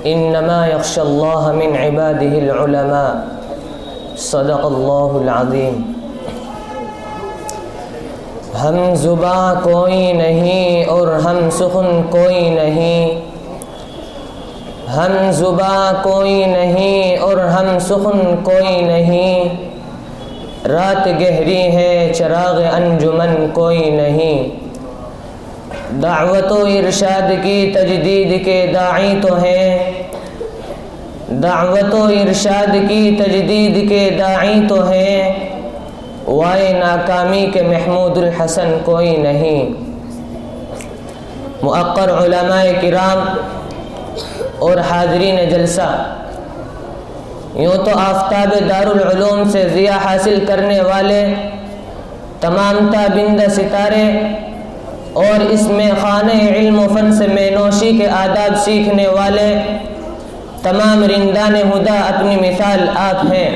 انما یخشی اللہ من عبادہ العلماء صدق اللہ العظیم۔ ہم زباں کوئی نہیں اور ہم سخن کوئی نہیں، ہم زباں کوئی نہیں اور ہم سخن کوئی نہیں، رات گہری ہے چراغ انجمن کوئی نہیں، دعوت و ارشاد کی تجدید کے داعی تو ہیں، دعوت و ارشاد کی تجدید کے داعی تو ہیں، وائے ناکامی کے محمود الحسن کوئی نہیں۔ مؤقر علماء کرام اور حاضرین جلسہ، یوں تو آفتاب دارالعلوم سے ضیاء حاصل کرنے والے تمام تابندہ ستارے اور اس میں خانہ علم و فن سے مینوشی کے آداب سیکھنے والے تمام رندان ہدا اپنی مثال آپ ہیں،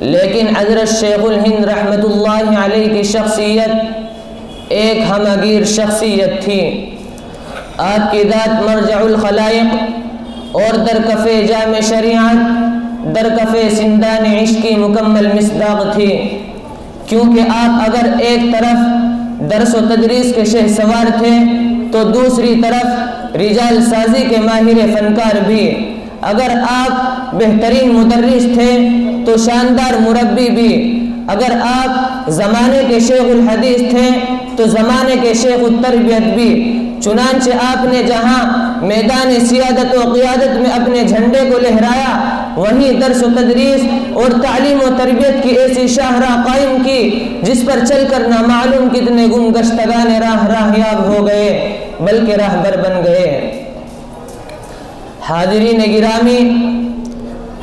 لیکن حضرت شیخ الہند رحمۃ اللہ علیہ کی شخصیت ایک ہمگیر شخصیت تھی۔ آپ کی ذات مرجع الخلائق اور درکف جام شریعت، درکف سندان عشق کی مکمل مصداق تھی، کیونکہ آپ اگر ایک طرف درس و تدریس کے شہسوار تھے تو دوسری طرف رجال سازی کے ماہر فنکار بھی، اگر آپ بہترین مدرس تھے تو شاندار مربی بھی، اگر آپ زمانے کے شیخ الحدیث تھے تو زمانے کے شیخ التربیت بھی۔ چنانچہ آپ نے جہاں میدان سیادت و قیادت میں اپنے جھنڈے کو لہرایا، وہیں درس و تدریس اور تعلیم و تربیت کی ایسی شاہراہ قائم کی جس پر چل کر نہ معلوم کتنے گمگشتگان راہیاب ہو گئے بلکہ راہبر بن گئے۔ حاضرین گرامی،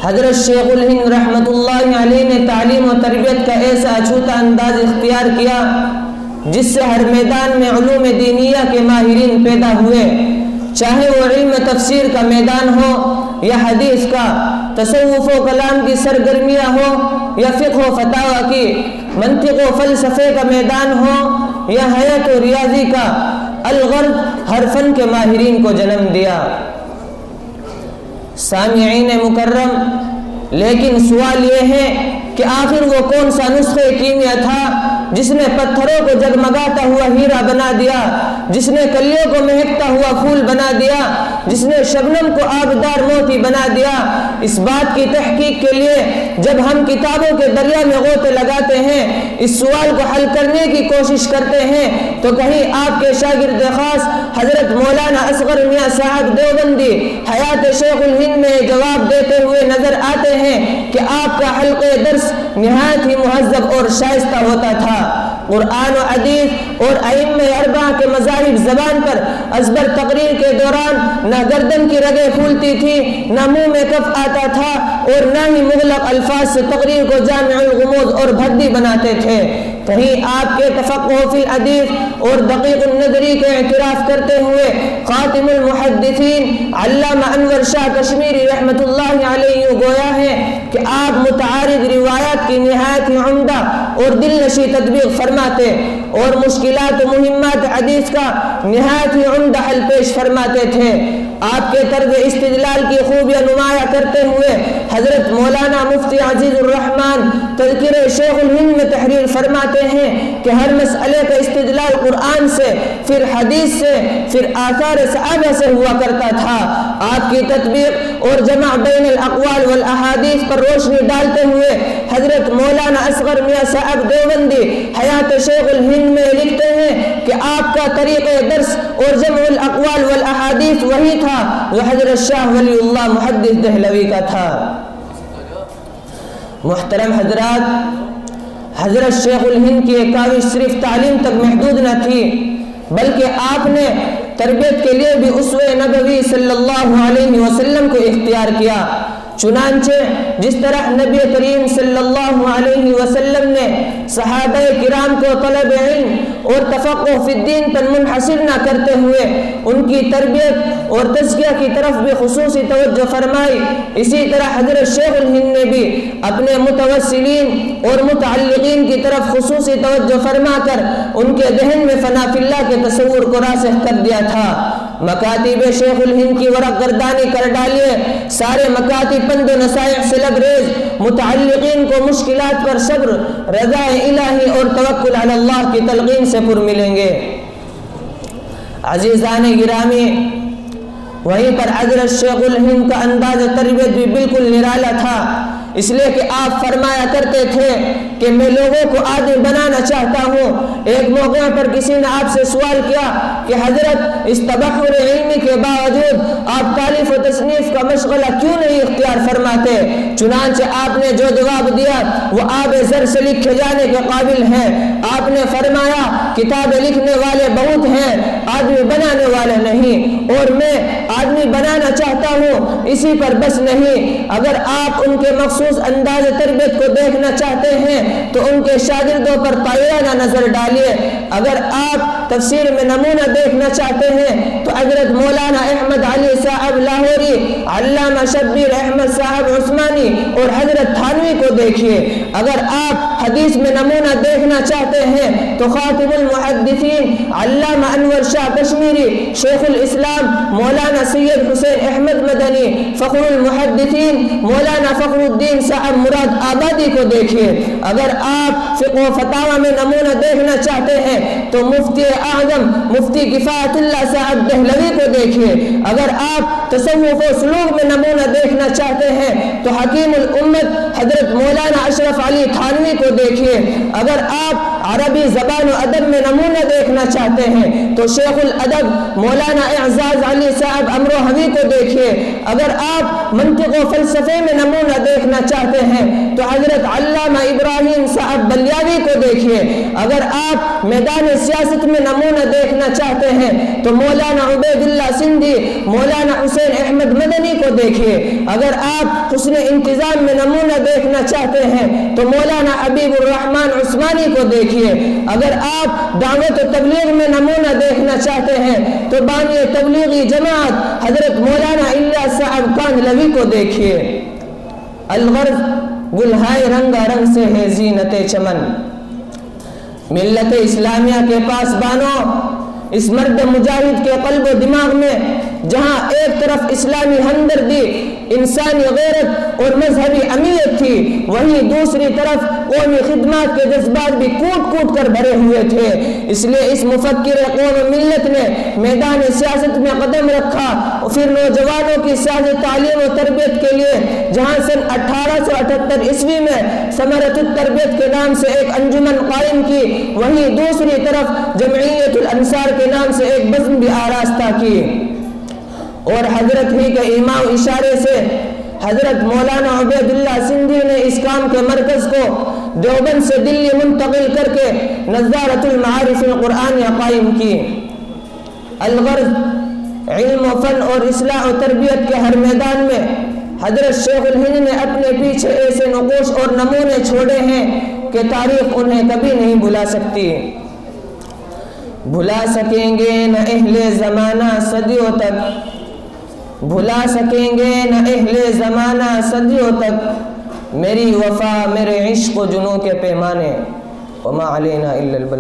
حضرت شیخ الہند رحمۃ اللہ علیہ نے تعلیم و تربیت کا ایسا اچھوتا انداز اختیار کیا جس سے ہر میدان میں علوم دینیہ کے ماہرین پیدا ہوئے، چاہے وہ علم تفسیر کا میدان ہو یا حدیث کا، تصوف و کلام کی سرگرمیاں ہو یا فقہ و فتاوی کی، منطق و فلسفے کا میدان ہو یا حیات و ریاضی کا، الغرض ہر فن کے ماہرین کو جنم دیا۔ سامعین مکرم، لیکن سوال یہ ہے کہ آخر وہ کون سا نسخہ کیمیا تھا جس نے پتھروں کو جگمگاتا ہوا ہیرا بنا دیا، جس نے کلیوں کو مہکتا ہوا پھول بنا دیا، جس نے شبنم کو آبدار موتی بنا دیا؟ اس بات کی تحقیق کے لیے جب ہم کتابوں کے دریا میں غوطے لگاتے ہیں، اس سوال کو حل کرنے کی کوشش کرتے ہیں، تو کہیں آپ کے شاگرد خاص حضرت مولانا اصغر میاں صاحب دیوبندی حیات شیخ الہند میں جواب دیتے ہوئے نظر آتے ہیں کہ آپ کا حلقہ درس نہایت ہی مہذب اور شائستہ ہوتا تھا۔ قرآن و حدیث اور ائمہ اربعہ کے مذاہب زبان پر ازبر تقریر کے دوران نہ گردن کی رگیں پھولتی تھی، نہ منہ میں کف آتا تھا، اور نہ ہی مغلق الفاظ سے تقریر کو جامع الغموض اور بھدی بناتے تھے۔ کہیں آپ کے تفقہ فی الحدیث اور دقیق النظری کے اعتراف کرتے ہوئے خاتم المحدثین علامہ انور شاہ کشمیری رحمۃ اللہ علیہ گویا ہے کہ آپ متعارض روایات کی نہایت ہی عمدہ اور دل نشیں تطبیق فرماتے اور مشکلات و مہمات حدیث کا نہایت ہی عمدہ حل پیش فرماتے تھے۔ آپ کے طرز استدلال کی خوبیاں نمایاں کرتے ہوئے حضرت مولانا مفتی عزیز الرحمن تذکرہ شیخ الہند میں تحریر فرماتے ہیں کہ ہر مسئلے کا استدلال قرآن سے، پھر حدیث سے، پھر آثار صحابہ سے ہوا کرتا تھا۔ آپ کی تطبیق اور جمع بین الاقوال والاحادیث پر روشنی ڈالتے ہوئے حضرت مولانا اصغر میاں صاحب دیوبندی حیات شیخ الہند میں لکھتے ہیں کہ آپ کا طریقہ درس اور جمع الاقوال والاحادیث وہی تھا جو حضرت شاہ ولی اللہ محدث دہلوی کا تھا۔ محترم حضرات، حضرت شیخ الہند کی یہ کاوش صرف تعلیم تک محدود نہ تھی، بلکہ آپ نے تربیت کے لیے بھی اسوہ نبوی صلی اللہ علیہ وسلم کو اختیار کیا۔ چنانچہ جس طرح نبی کریم صلی اللہ علیہ وسلم نے صحابہ کرام کو طلب علم اور تفقہ فی الدین پر منحصر نہ کرتے ہوئے ان کی تربیت اور تزکیہ کی طرف بھی خصوصی توجہ فرمائی، اسی طرح حضرت شیخ الہند نے بھی اپنے متوسلین اور متعلقین کی طرف خصوصی توجہ فرما کر ان کے ذہن میں فنا فی اللہ کے تصور کو راسخ کر دیا تھا۔ مکاتب شیخ الہند کی ورق گردانی کر ڈالیے، سارے مکاتب پند و نصائح سے لبریز، متعلقین کو مشکلات پر صبر، رضا الہی اور توکل علی اللہ کی تلقین سے پر ملیں گے۔ عزیزان گرامی، وہیں پر حضرت شیخ الہند کا انداز تربیت بھی بالکل نرالا تھا، اس لیے کہ آپ فرمایا کرتے تھے کہ میں لوگوں کو آدمی بنانا چاہتا ہوں۔ ایک موقع پر کسی نے آپ سے سوال کیا کہ حضرت اس تبحر علمی کے باوجود آپ تالیف و تصنیف کا مشغلہ کیوں نہیں اختیار فرماتے؟ چنانچہ آپ نے جو جواب دیا وہ آب زر سے لکھے جانے کے قابل ہے۔ آپ نے فرمایا کتابیں لکھنے والے بہت ہیں، آدمی بنانے والے نہیں، اور میں آدمی بنانا چاہتا ہوں، اسی پر بس نہیں۔ اگر آپ ان کے مخصوص انداز تربیت کو دیکھنا چاہتے ہیں تو ان کے شاگردوں پر طائرانہ نظر ڈالیے۔ اگر آپ تفسیر میں نمونہ دیکھنا چاہتے ہیں تو حضرت مولانا احمد علی صاحب لاہوری، علامہ شبیر احمد صاحب عثمانی اور حضرت تھانوی کو دیکھیے۔ اگر آپ حدیث میں نمونہ دیکھنا چاہتے ہیں تو خاتم المحدثین علامہ انور شاہ کشمیری، شیخ الاسلام مولانا سید حسین احمد مدنی، فخر المحدثین مولانا فخر الدین صاحب مراد آبادی کو دیکھیے۔ اگر آپ فقہ و فتاوی میں نمونہ دیکھنا چاہتے ہیں تو مفتی اعظم مفتی کفایت اللہ صاحب دہلوی کو دیکھیے۔ اگر آپ تصوف و سلوک میں نمونہ دیکھنا چاہتے ہیں تو حکیم الامت حضرت مولانا اشرف علی تھانوی کو دیکھیے۔ اگر آپ عربی زبان و ادب میں نمونہ دیکھنا چاہتے ہیں تو شیخ الادب مولانا اعزاز علی صاحب امروہوی کو دیکھیے۔ اگر آپ منطق و فلسفے میں نمونہ دیکھنا چاہتے ہیں تو حضرت علامہ ابراہیم صاحب بلیاوی کو دیکھیے۔ اگر آپ میدان سیاست میں نمونہ دیکھنا چاہتے ہیں تو مولانا عبید اللہ سندھی مولانا حسین احمد مدنی کو دیکھیے۔ اگر آپ حسن انتظام میں نمونہ دیکھنا چاہتے ہیں تو مولانا حبیب الرحمن عثمانی کو دیکھیے۔ اگر آپ دعوت و تبلیغ میں نمونہ دیکھنا چاہتے ہیں تو بانی تبلیغی جماعت حضرت مولانا الیاس صاحب کاندھلوی کو دیکھیے۔ الغرض گلہائے رنگا رنگ سے ہے زینت چمن۔ ملت اسلامیہ کے پاس بانو، اس مرد مجاہد کے قلب و دماغ میں جہاں ایک طرف اسلامی ہمدردی، انسانی غیرت اور مذہبی امیت تھی، وہیں دوسری طرف قومی خدمات کے جذبات بھی کوٹ کوٹ کر بھرے ہوئے تھے۔ اس لیے اس مفکر قوم و ملت نے میدان سیاست میں قدم رکھا، اور پھر نوجوانوں کی سیاسی تعلیم و تربیت کے لیے جہاں سن 1878 عیسوی میں ثمرۃ التربیت کے نام سے ایک انجمن قائم کی، وہیں دوسری طرف جمعیت الانصار کے نام سے ایک بزم بھی آراستہ کی، اور حضرت ہی کے ایماء و اشارے سے حضرت مولانا عبید اللہ سندھی نے اس کام کے مرکز کو دیوبند سے دلی منتقل کر کے نظارۃ المعارف القرآنیہ قائم کی۔ الغرض علم و فن اور اصلاح و تربیت کے ہر میدان میں حضرت شیخ الہند نے اپنے پیچھے ایسے نقوش اور نمونے چھوڑے ہیں کہ تاریخ انہیں کبھی نہیں بھلا سکتی۔ بھلا سکیں گے نہ اہل زمانہ صدیوں تک، بھلا سکیں گے نہ اہل زمانہ صدیوں تک، میری وفا میرے عشق و جنوں کے پیمانے، وما علینا الا البلاغ۔